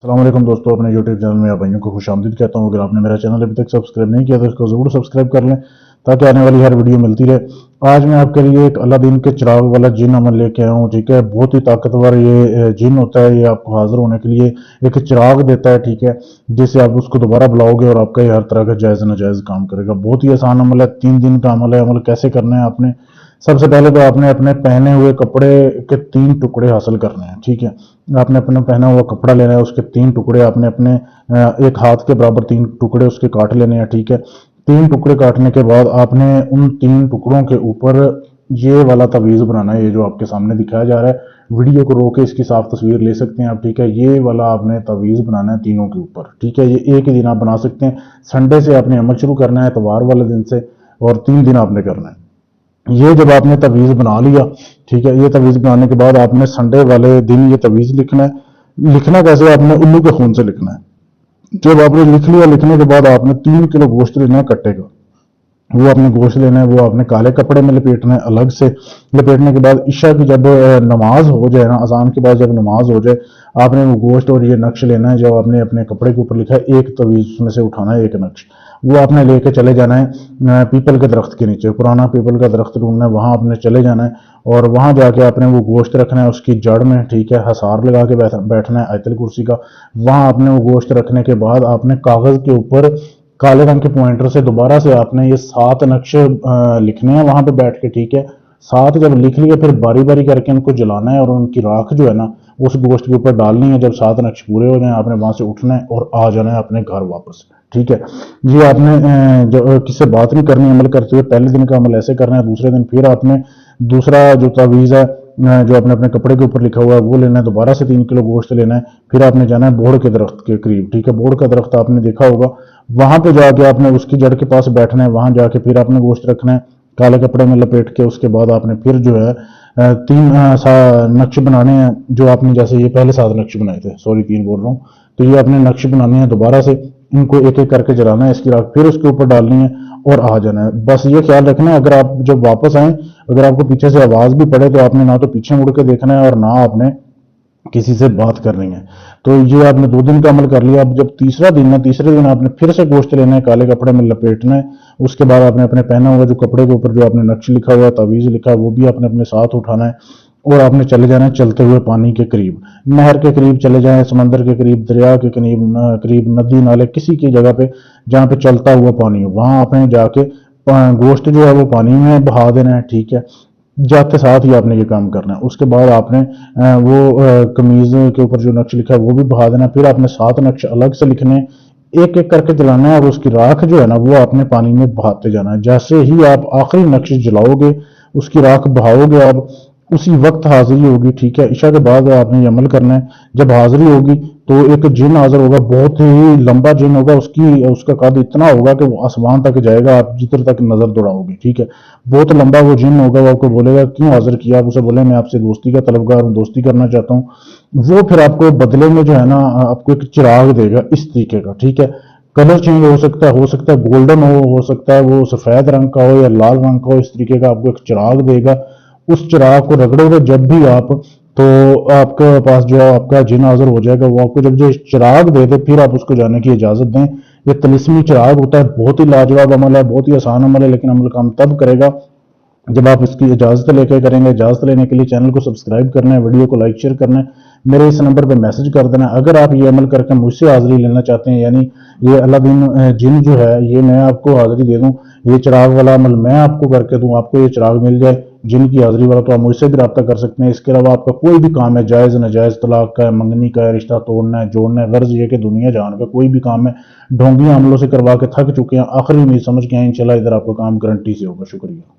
अस्सलामुअलैकुम दोस्तों, अपने यूट्यूब चैनल में आप भाइयों को खुशामदीद कहता हूँ। अगर आपने मेरा चैनल अभी तक सब्सक्राइब नहीं किया तो इसको ज़रूर सब्सक्राइब कर लें ताकि आने वाली हर वीडियो मिलती रहे। आज मैं आपके लिए एक अलादीन के चिराग वाला जिन अमल लेके आया हूँ। ठीक है, बहुत ही ताकतवर ये जिन होता है। ये आपको हाजिर होने के लिए एक चिराग देता है, ठीक है, जिससे आप उसको दोबारा बुलाओगे और आपका ये हर तरह का जायज़ नाजायज़ काम करेगा। बहुत ही आसान अमल है, 3 दिन का अमल है। अमल कैसे करना है आपने, सबसे पहले तो आपने अपने पहने हुए कपड़े के 3 टुकड़े हासिल करने हैं। ठीक है, आपने अपना पहना हुआ कपड़ा लेना है, उसके 3 टुकड़े आपने अपने एक हाथ के बराबर 3 टुकड़े उसके काट लेने हैं। ठीक है, 3 टुकड़े काटने के बाद आपने उन 3 टुकड़ों के ऊपर ये वाला तवीज़ बनाना है। ये जो आपके सामने दिखाया जा रहा है, वीडियो को रोक के इसकी साफ तस्वीर ले सकते हैं आप। ठीक है, ये वाला आपने तवीज़ बनाना है तीनों के ऊपर। ठीक है, ये एक ही दिन आप बना सकते हैं। संडे से आपने अमल शुरू करना है, इतवार वाले दिन से, और 3 दिन आपने करना है। ये जब आपने तवीज़ बना लिया, ठीक है, ये तवीज़ बनाने के बाद आपने संडे वाले दिन ये तवीज़ लिखना है। लिखना कैसे, आपने उल्लू के खून से लिखना है। जब आपने लिख लिया, लिखने के बाद आपने 3 किलो गोश्त लेना है कट्टे का। वो आपने गोश्त लेना है, वो आपने काले कपड़े में लपेटना है अलग से। लपेटने के बाद ईशा की जब नमाज हो जाए ना, अजान के बाद जब नमाज हो जाए, आपने वो गोश्त और ये नक्श लेना है। जब आपने अपने कपड़े के ऊपर लिखा है, एक तवीज़ उसमें से उठाना है, एक नक्श वो आपने लेके चले जाना है पीपल के दरख्त के नीचे। पुराना पीपल का दरख्त ढूंढना है, वहां आपने चले जाना है और वहां जाके आपने वो गोश्त रखना है उसकी जड़ में। ठीक है, हसार लगा के बैठना है आयतल कुर्सी का। वहां आपने वो गोश्त रखने के बाद आपने कागज के ऊपर काले रंग के पॉइंटर से दोबारा से आपने ये 7 नक्श लिखने हैं वहां पे बैठ के। ठीक है, 7 जब लिख लिए फिर बारी बारी करके उनको जलाना है और उनकी राख जो है ना उस गोश्त के ऊपर डालनी है। जब 7 नक्श पूरे हो जाए, आपने वहां से उठना है और आ जाना है अपने घर वापस। ठीक है, ये आपने जो किससे बात नहीं करनी अमल करते हुए। पहले दिन का अमल ऐसे करना है, दूसरे दिन फिर आपने दूसरा जो तावीज़ है जो आपने अपने कपड़े के ऊपर लिखा हुआ है वो लेना है। दोबारा से 3 किलो गोश्त लेना है। फिर आपने जाना है बोड़ के दरख्त के करीब। ठीक है, बोड़ का दरख्त आपने देखा होगा, वहां पे जाके आपने उसकी जड़ के पास बैठना है। वहां जाके फिर आपने गोश्त रखना है काले कपड़े में लपेट के। उसके बाद आपने फिर जो है 3 नक्श बनाने हैं। जो आपने जैसे ये पहले 7 नक्श बनाए थे, सॉरी 3 बोल रहा हूँ, तो ये आपने नक्श बनाने हैं दोबारा से। इनको एक एक करके जलाना है, इसकी राख फिर उसके ऊपर डालनी है और आ जाना है। बस ये ख्याल रखना है, अगर आप जब वापस आए, अगर आपको पीछे से आवाज भी पड़े तो आपने ना तो पीछे मुड़ के देखना है और ना आपने किसी से बात करनी है। तो ये आपने 2 दिन का अमल कर लिया। अब जब तीसरा दिन है, तीसरे दिन आपने फिर से गोश्त लेना है, काले कपड़े में लपेटना है। उसके बाद आपने अपने पहना हुआ जो कपड़े के ऊपर जो आपने नक्श लिखा हुआ है, तावीज़ लिखा है, वो भी आपने अपने साथ उठाना है और आपने चले जाना है चलते हुए पानी के करीब। नहर के करीब चले जाएं, समंदर के करीब, दरिया के करीब, नदी नाले, किसी की जगह पे जहाँ पे चलता हुआ पानी हो, वहां आपने जाके गोश्त जो है वो पानी में बहा देना है। ठीक है, जाते साथ ही आपने ये काम करना है। उसके बाद आपने वो कमीज के ऊपर जो नक्श लिखा है वो भी बहा देना। फिर आपने 7 नक्श अलग से लिखने, एक एक करके जलाना है और उसकी राख जो है ना वो आपने पानी में बहाते जाना है। जैसे ही आप आखिरी नक्श जलाओगे, उसकी राख बहाओगे, आप उसी वक्त हाजिरी होगी। ठीक है, ईशा के बाद आपने ये अमल करना है। जब हाजिरी होगी तो एक जिन हाजिर होगा, बहुत ही लंबा जिन होगा, उसका कद इतना होगा कि वो आसमान तक जाएगा, आप जिधर तक नजर दौड़ाओगे। ठीक है, बहुत लंबा वो जिन होगा। वो आपको बोलेगा क्यों हाजिर किया, आप उसे बोले मैं आपसे दोस्ती का तलबगार हूँ, दोस्ती करना चाहता हूँ। वो फिर आपको बदले में जो है ना आपको एक चिराग देगा इस तरीके का। ठीक है, कलर चेंज हो सकता है गोल्डन हो सकता है वो सफेद रंग का हो या लाल रंग का हो। इस तरीके का आपको एक चिराग देगा। उस चिराग को रगड़ोगे जब भी आप, तो आपके पास जो है आपका जिन हाजिर हो जाएगा। वो आपको जब जो चिराग दे दे फिर आप उसको जाने की इजाजत दें। ये तिलिस्मी चिराग होता है, बहुत ही लाजवाब अमल है, बहुत ही आसान अमल है, लेकिन अमल काम तब करेगा जब आप इसकी इजाजत लेके करेंगे। इजाजत लेने के लिए चैनल को सब्सक्राइब करना है, वीडियो को लाइक शेयर करना है, मेरे इस नंबर पे मैसेज कर देना। अगर आप ये अमल करके मुझसे हाजिरी लेना चाहते हैं, यानी ये अलादीन जिन जो है ये मैं आपको हाजिरी दे दूं, ये चिराग वाला अमल मैं आपको करके दूं, आपको ये चिराग मिल जाए जिन की हाजिरी वाला, तो आप मुझसे भी रब्ता कर सकते हैं। इसके अलावा आपका कोई भी काम है, जायज़ नाजायज़, तलाक का है, मंगनी का है, रिश्ता तोड़ना है, जोड़ना है, गर्ज ये कि दुनिया जान का कोई भी काम है, ढोंगियां अमलों से करवा के थक चुके हैं, आखिरी उम्मीद समझ के आए, इंशाल्लाह इधर आपका काम गारंटी से होगा। शुक्रिया।